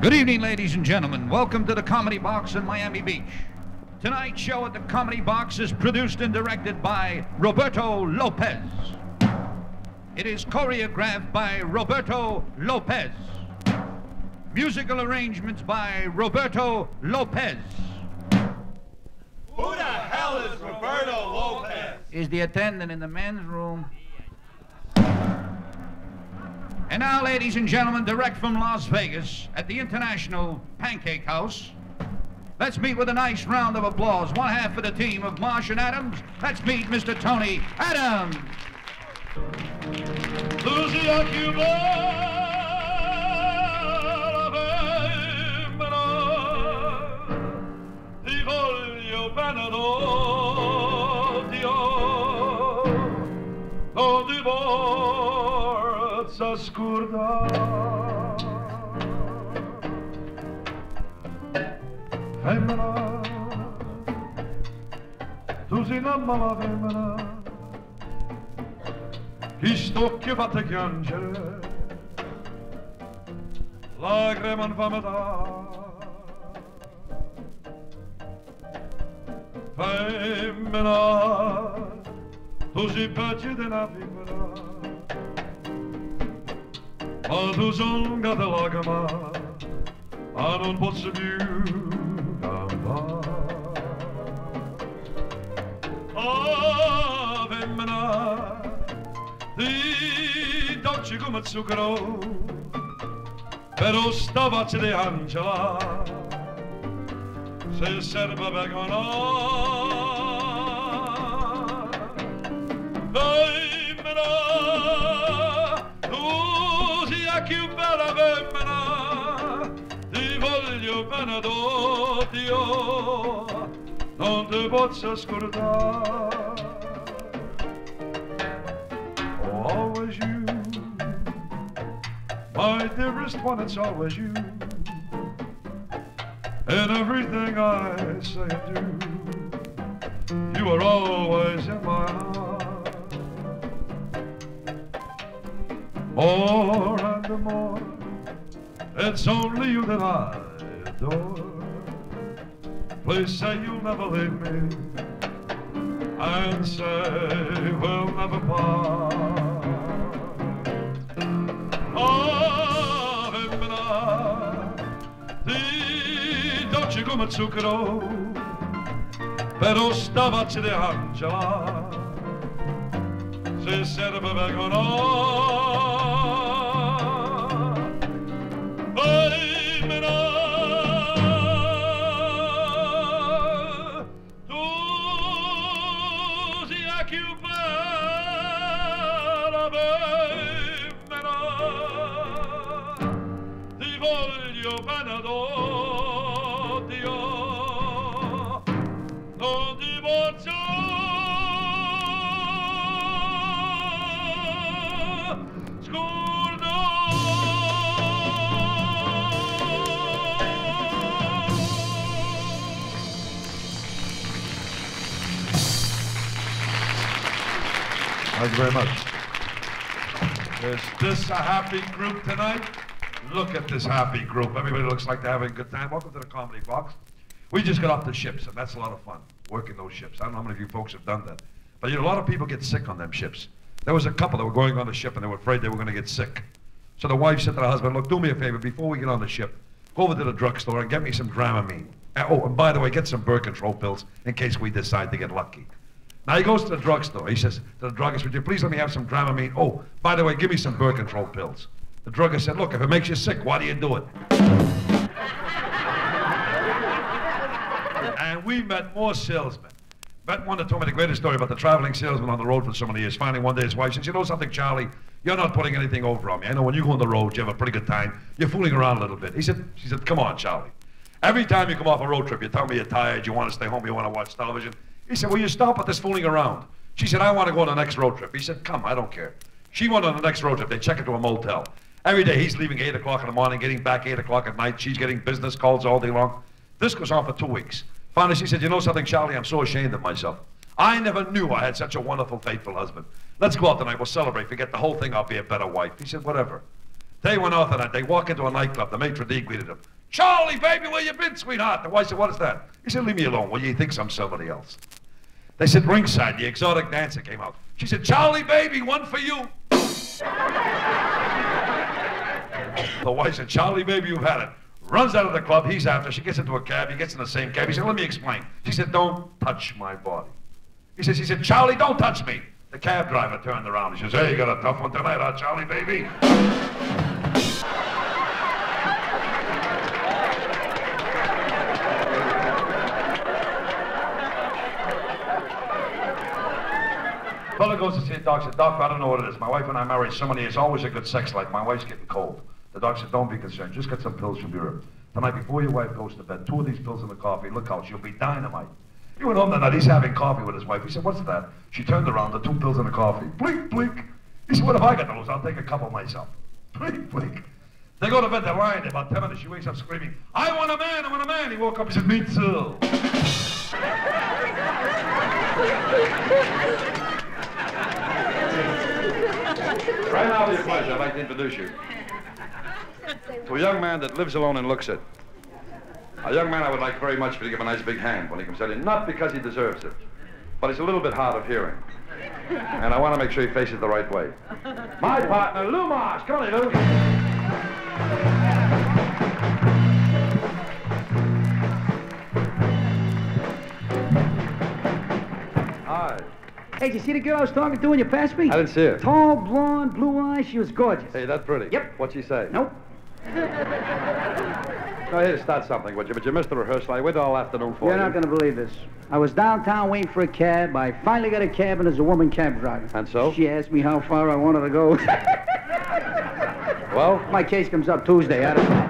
Good evening, ladies and gentlemen. Welcome to the Comedy Box in Miami Beach. Tonight's show at the Comedy Box is produced and directed by Roberto Lopez. It is choreographed by Roberto Lopez. Musical arrangements by Roberto Lopez. Who the hell is Roberto Lopez? Is the attendant in the men's room. And now, ladies and gentlemen, direct from Las Vegas at the International Pancake House, let's meet with a nice round of applause. One half for the team of Marsh and Adams. Let's meet Mr. Tony Adams. Scurda femmina, tu sei una mala femmina, chi stocchi fatte piangere, lacrime in fametà. Femmina, tu sei peggio di una femmina, ma tu songa de lagama, a non posso più cantare. Ah, femmina, di dolce come zucchero, però sta faccia di Angela, se serve per canare. Più bella femmina, ti voglio bene d'odio, non ti posso scordare. Oh, always you, my dearest one, it's always you, in everything I say and do, you are always in my heart. More and more, it's only you that I adore. Please say you'll never leave me, and say we'll never part. Ah, femmina, di dolce come zucchero, però sta faccia di Angela, se serve per canare. Thank you very much. Is this a happy group tonight? Look at this happy group. Everybody looks like they're having a good time. Welcome to the Comedy Box. We just got off the ships, and that's a lot of fun, working those ships. I don't know how many of you folks have done that. But you know, a lot of people get sick on them ships. There was a couple that were going on the ship, and they were afraid they were going to get sick. So the wife said to the husband, look, do me a favor, before we get on the ship, go over to the drugstore and get me some Dramamine. Oh, and by the way, get some birth control pills in case we decide to get lucky. Now he goes to the drugstore. He says to the druggist, would you please let me have some Dramamine? Oh, by the way, give me some birth control pills. The druggist said, look, if it makes you sick, why do you do it? And we met more salesmen. Met one that told me the greatest story about the traveling salesman on the road for so many years. Finally, one day his wife says, you know something, Charlie? You're not putting anything over on me. I know when you go on the road, you have a pretty good time. You're fooling around a little bit. She said, come on, Charlie. Every time you come off a road trip, you tell me you're tired, you want to stay home, you want to watch television. He said, will you stop with this fooling around? She said, I want to go on the next road trip. He said, come, I don't care. She went on the next road trip. They check into a motel. Every day he's leaving 8 o'clock in the morning, getting back 8 o'clock at night. She's getting business calls all day long. This goes on for 2 weeks. Finally, she said, you know something, Charlie? I'm so ashamed of myself. I never knew I had such a wonderful, faithful husband. Let's go out tonight. We'll celebrate. Forget the whole thing. I'll be a better wife. He said, whatever. They went out tonight. They walk into a nightclub. The maitre d' greeted him. Charlie, baby, where you been, sweetheart? The wife said, what is that? He said, leave me alone. Well, he thinks I'm somebody else. They said, ringside, the exotic dancer came out. She said, Charlie, baby, one for you. The wife said, Charlie, baby, you've had it. Runs out of the club, he's after, she gets into a cab, he gets in the same cab. He said, let me explain. She said, don't touch my body. He said, Charlie, don't touch me. The cab driver turned around. He says, hey, you got a tough one tonight, huh, Charlie, baby? Fella goes to see a doctor. Said, Doc, I don't know what it is. My wife and I married so many years, always a good sex life. My wife's getting cold. The doctor said, don't be concerned. Just get some pills from Europe. Tonight, before your wife goes to bed, 2 of these pills in the coffee. Look out, she'll be dynamite. He went home that night. He's having coffee with his wife. He said, what's that? She turned around, the 2 pills in the coffee. Blink, blink. He said, what have I got to lose? I'll take a couple myself. Blink, blink. They go to bed, they're lying there. About 10 minutes, she wakes up screaming, I want a man, I want a man. He woke up, he said, me too. Right now, with your pleasure, I'd like to introduce you to a young man that lives alone and looks it. A young man I would like very much for you to give a nice big hand when he comes in. Not because he deserves it, but he's a little bit hard of hearing. And I want to make sure he faces the right way. My partner, Lou Marsh. Come on, Lou. Hi. Hey, did you see the girl I was talking to when you passed me? I didn't see her. Tall, blonde, blue eyes. She was gorgeous. Hey, that pretty? Yep. What'd she say? Nope. Go ahead and start something, would you? But you missed the rehearsal. I waited all afternoon for you. You're not going to believe this. I was downtown waiting for a cab. I finally got a cab, and there's a woman cab driver. And so? She asked me how far I wanted to go. Well? My case comes up Tuesday. I don't know.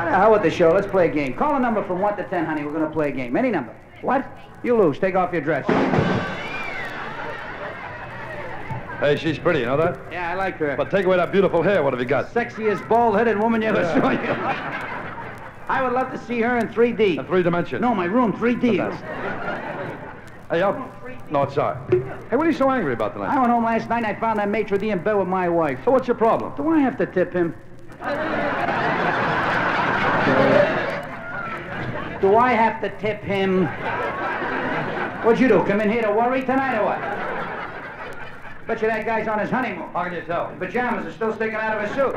How with the show? Let's play a game. Call a number from 1 to 10, honey. We're going to play a game. Any number. What? You lose. Take off your dress. Hey, she's pretty, you know that? Yeah, I like her. But take away that beautiful hair. What have you got? Sexiest bald-headed woman you ever saw. I would love to see her in 3D. In 3 dimensions? No, my room, 3D. Hey, no, it's all right. Hey, what are you so angry about tonight? I went home last night and I found that maitre d' in bed with my wife. So what's your problem? Do I have to tip him? Do I have to tip him? What'd you do? Come in here to worry tonight or what? Bet you that guy's on his honeymoon. How can you tell? The pajamas are still sticking out of his suit.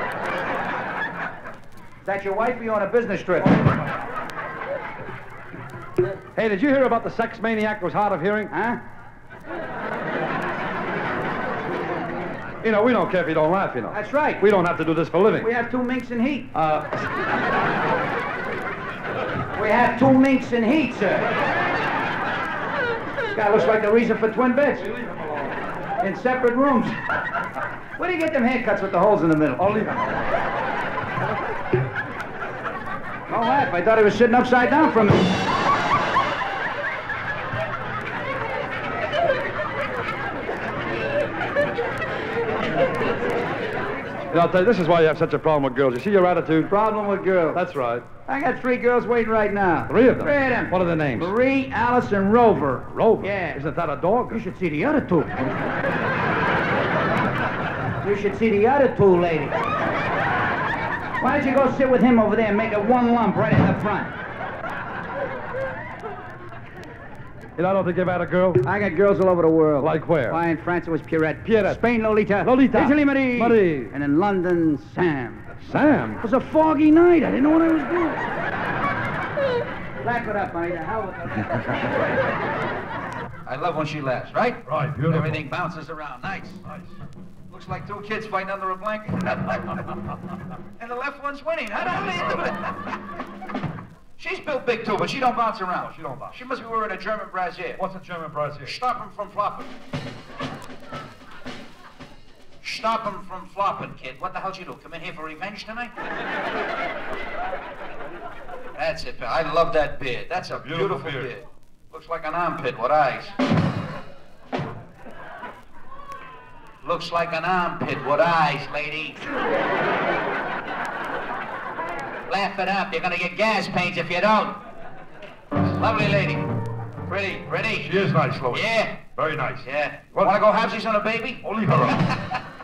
Is that your wife or you on a business trip? Hey, did you hear about the sex maniac who's hard of hearing? Huh? You know, we don't care if you don't laugh, you know. That's right. We don't have to do this for a living. We have 2 minks in heat. We have 2 minks in heat, sir. This guy looks like the reason for twin beds. In separate rooms. Where do you get them haircuts with the holes in the middle? I'll leave him. Don't laugh. I thought he was sitting upside down for a minute. You know, I'll tell you, this is why you have such a problem with girls. You see your attitude? Problem with girls. That's right. I got 3 girls waiting right now. 3 of them? 3 of them. What are their names? Marie, Alice, and Rover. Rover? Yeah. Isn't that a dog? You should see the other 2. You should see the other 2, lady. Why don't you go sit with him over there and make it 1 lump right in the front? You know, I don't think you've had a girl? I got girls all over the world. Like where? Why, in France it was Pierrette. Pierrette. Spain, Lolita. Lolita. Italy, Marie. Marie. And in London, Sam. Sam? It was a foggy night. I didn't know what I was doing. Clap it up, honey. The hell with I love when she laughs, right? Right, beautiful. Everything bounces around. Nice. Nice. Looks like 2 kids fighting under a blanket. And the left one's winning. How the hell do you do it? She's built big, too, but she don't bounce around. No, she don't bounce. She must be wearing a German brassiere. What's a German brassiere? Stop him from flopping. Stop him from flopping, kid. What the hell you do? Come in here for revenge tonight? That's it. I love that beard. That's a beautiful beard. Looks like an armpit with eyes. Looks like an armpit with eyes, lady. Laugh it up. You're gonna get gas pains if you don't. Lovely lady. Pretty. Pretty. She is nice, Louis. Yeah. Very nice. Yeah. What? Want to go halvesies on a baby? Oh, leave her alone.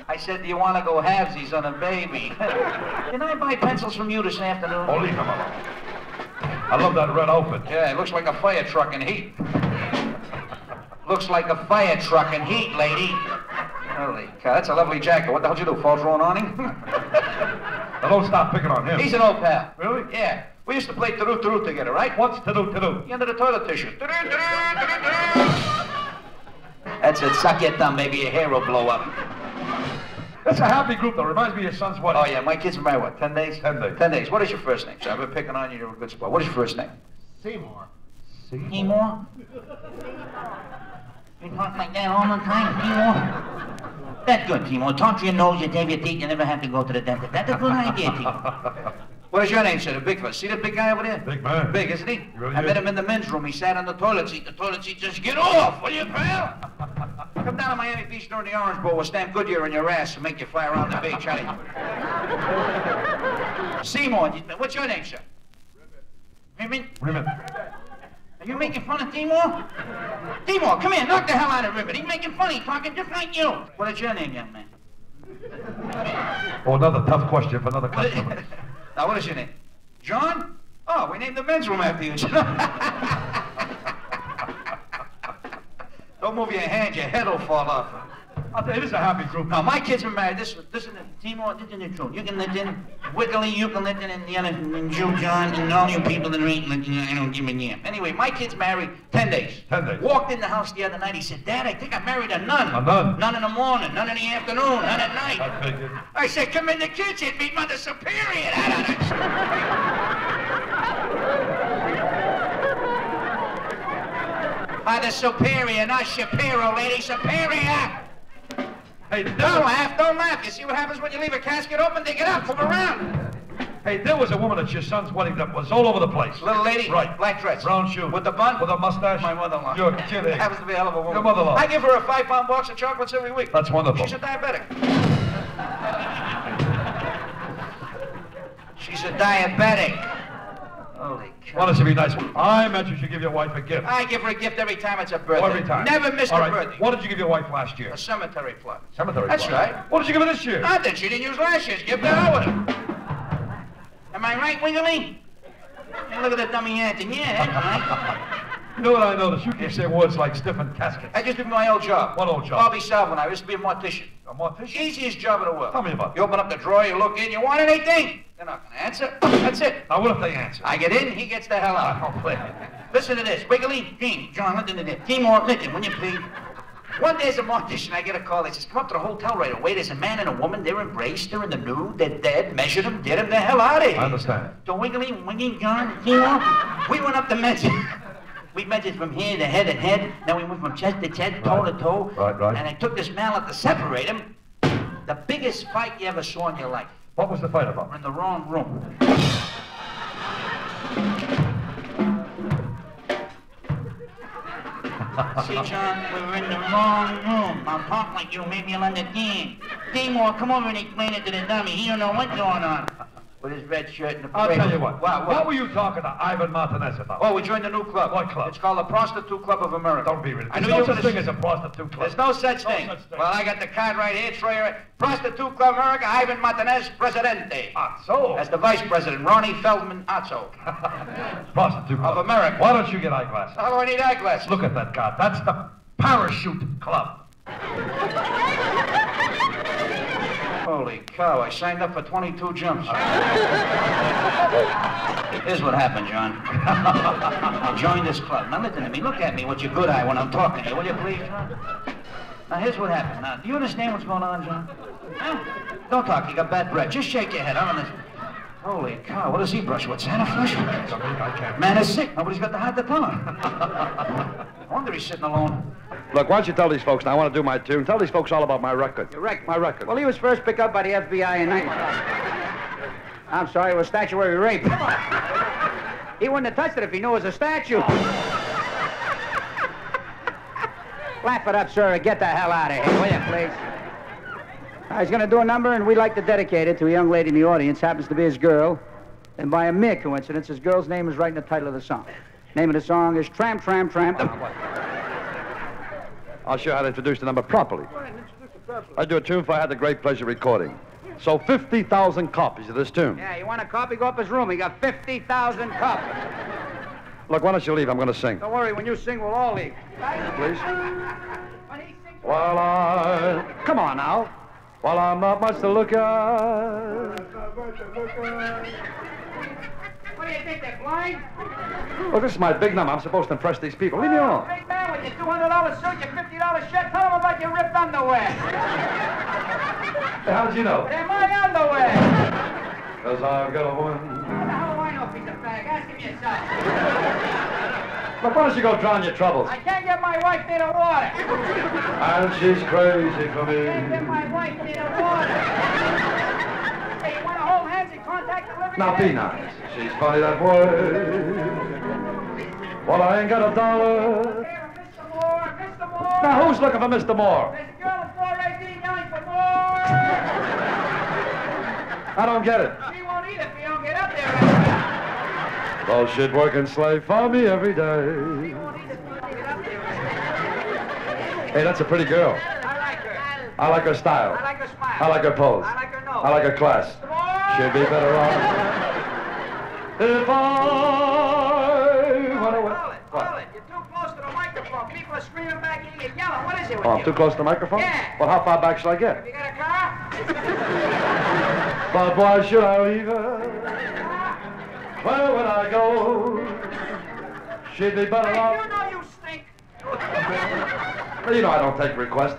I I said, do you want to go halvesies on a baby? Can I buy pencils from you this afternoon? Oh, leave him alone. I love that red outfit. Yeah, it looks like a fire truck in heat. Looks like a fire truck in heat, lady. Holy cow, that's a lovely jacket. What the hell did you do, fall through an awning? Now don't stop picking on him. He's an old pal. Really? Yeah. We used to play Taru together, right? What's to-do? The end of the toilet tissue. That's it. Suck your thumb. Maybe your hair will blow up. That's a happy group, though. Reminds me of your son's wedding. Oh, yeah. My kids are married, what, 10 days? 10 days. 10 days. What is your first name, sir? I've been picking on you. You're a good sport. What is your first name? Seymour. Seymour? You talk like that all the time, Seymour? That's good, Seymour. Talk to your nose, you shave your teeth, you never have to go to the dentist. That's a good idea, Seymour. What is your name, sir? The big fella. See that big guy over there? Big man. Big, isn't he? Really I is. met him in the men's room. He sat on the toilet seat. The toilet seat just, get off, will you, pal? Come down to Miami Beach during the Orange Bowl. We'll stamp Goodyear in your ass and make you fly around the beach, honey. Seymour, what's your name, sir? Ribbon. Ribbon. Are you making fun of Timor? Timor, come here, knock the hell out of Ribbon. He's making fun, he's talking just like you. What is your name, young man? Oh, another tough question for another customer. Now, what is your name? John? Oh, we named the men's room after you. Don't move your hand, your head will fall off. I'll tell you, this is a happy group. Now, my kids were married. This is Timor, this is the truth. You can let in Wiggly, you can let in, and the other, and Joe John, and all you people that ain't letting I don't give a damn. Anyway, my kids married 10 days. 10 days. Walked in the house the other night. He said, Dad, I think I married a nun. A nun? None in the morning, none in the afternoon, none at night. I figured. I said, come in the kitchen, meet Mother Superior. Mother Superior, not Shapiro, lady Superior. Hey, Don't laugh, don't laugh. You see what happens when you leave a casket open? They get up, move around. Hey, there was a woman at your son's wedding that was all over the place. Little lady, Right. black dress. Brown shoes. With the bun? With a mustache. My mother-in-law. You're kidding. Happens to be a hell of a woman. Your mother-in-law. I give her a 5-pound box of chocolates every week. That's wonderful. She's a diabetic. She's a diabetic. Holy cow. Well, this would be nice. I meant you should give your wife a gift. I give her a gift every time it's a birthday. Oh, every time. Never missed All a right. birthday. What did you give your wife last year? A cemetery plot. Cemetery That's plot. right. What did you give her this year? Nothing. She didn't use last year's gift. The hell with her. Am I right, Wiggly? Hey, look at that dummy acting. Yeah, that's right. You know what I noticed? You keep saying words like stiffened caskets. I just did my old job. What old job? Bobby Salvin. I used to be a mortician. A mortician? Easiest job in the world. Tell me about it. You open up the drawer, you look in, you want anything? They're not going to answer. That's it. Now, what if they answer? I get in, he gets the hell I out. don't play. Listen to this. Wiggly, Gene, John, listen to this. Timor, listen, will you please? One day as a mortician, I get a call. They says, come up to the hotel right away. There's a man and a woman. They're embraced. They're in the nude. They're dead. Measured them. Get them the hell out of here. I understand. So Wiggly, John, Timor, we went up to measure. We measured from here to head and head. Then we went from chest to chest, toe to toe. Right. And I took this mallet to separate them. The biggest fight you ever saw in your life. What was the fight We're about? in the wrong room. See, John, we're in the wrong room. I'll talk like you, maybe you'll understand. Seymour, come over and explain it to the dummy. He don't know what's going on. With his red shirt and the I'll parade. tell you what. What? What were you talking to Ivan Martinez about? Oh, we joined a new club. What club? It's called the Prostitute Club of America. Don't be ridiculous. I knew There's you no were such thing as a prostitute club. There's no such thing. such thing. Well, I got the card right here. Troy, Prostitute Club America, Ivan Martinez, Presidente. So? That's the vice president, Ronnie Feldman Otto Prostitute club. of America. Why don't you get eyeglasses? How do I need eyeglasses? Look at that card. That's the Parachute Club. Holy cow, I signed up for 22 jumps. Here's what happened, John. I joined this club. Now listen to me. Look at me with your good eye when I'm talking to you, will you please, John? Now here's what happened. Now, do you understand what's going on, John? Huh? Don't talk. You got bad breath. Just shake your head. I'm in this. Holy cow, what does he brush with? Santa Flush? I can't. Man is sick. Nobody's got the heart to tell him. No wonder he's sitting alone. Look, why don't you tell these folks, now I want to do my tune. Tell these folks all about my record. Your record? My record. Well, he was first picked up by the FBI in 19... I'm sorry, it was statutory rape. He wouldn't have touched it if he knew it was a statue. Laugh it up, sir, and get the hell out of here, will you, please? He's going to do a number, and we'd like to dedicate it to a young lady in the audience. Happens to be his girl. And by a mere coincidence, his girl's name is right in the title of the song. Name of the song is Tramp, Tramp, Tramp. I'll show you how to introduce the number properly. I'd do a tune if I had the great pleasure recording. So 50,000 copies of this tune. Yeah, you want a copy? Go up his room. He got 50,000 copies. Look, why don't you leave? I'm going to sing. Don't worry, when you sing, we'll all leave. Please? When he sings... While I... Come on now. While I'm not much to look at. What do you think, they're blind? Look, this is my big number. I'm supposed to impress these people. Leave me alone. Big man with your $200 suit, your $50 shirt, tell them about your ripped underwear. Hey, how did you know? They're my underwear. Because I've got a woman. How the hell do I know, piece of bag? Ask him yourself. Look, why don't you go drown your troubles? I can't get my wife near the water. And she's crazy for I can't get me. my wife near the water. Hey, you want to hold hands and contact delivery? Now be nice. She's funny that way. Well, I ain't got a dollar. Here, Mr. Moore, Mr. Moore. Now, who's looking for Mr. Moore? There's a girl at 418 yelling for more. I don't get it. She won't eat if you don't get up there right now. Well, she'd work and slave for me every day. She won't eat if you don't get up there right now. Hey, that's a pretty girl. I like her. I like her style. I like her smile. I like her pose. I like her nose. I like her class. Mr. Moore. She'd be better off if I went away. Hold it. You're too close to the microphone. People are screaming back here. You're yelling. What is it with Oh, you? I'm too close to the microphone? Yeah. Well, how far back should I Have get? you got a car? But why should I leave her? Where would I go? She'd be better Hey, off. you know you stink. You know I don't take requests.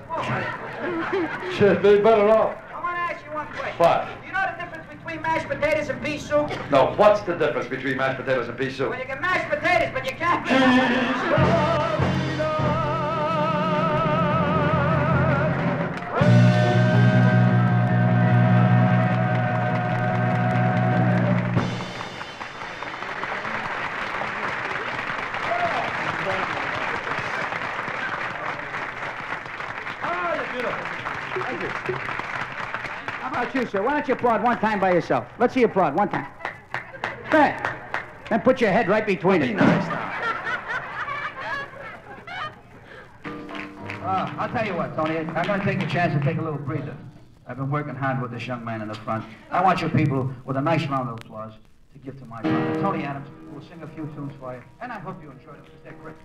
She'd be better off. I want to ask you one question. What? You know the difference between mashed potatoes and pea soup? No, what's the difference between mashed potatoes and pea soup? Well, you can mash potatoes, but you can't. How about you, sir? Why don't you applaud one time by yourself? Let's see you applaud one time. There. Then put your head right between it. I'll tell you what, Tony. I'm going to take a chance and take a little breather. I've been working hard with this young man in the front. I want you people, with a nice round of applause, to give to my brother, Tony Adams, who will sing a few tunes for you. And I hope you enjoy them, because they're great.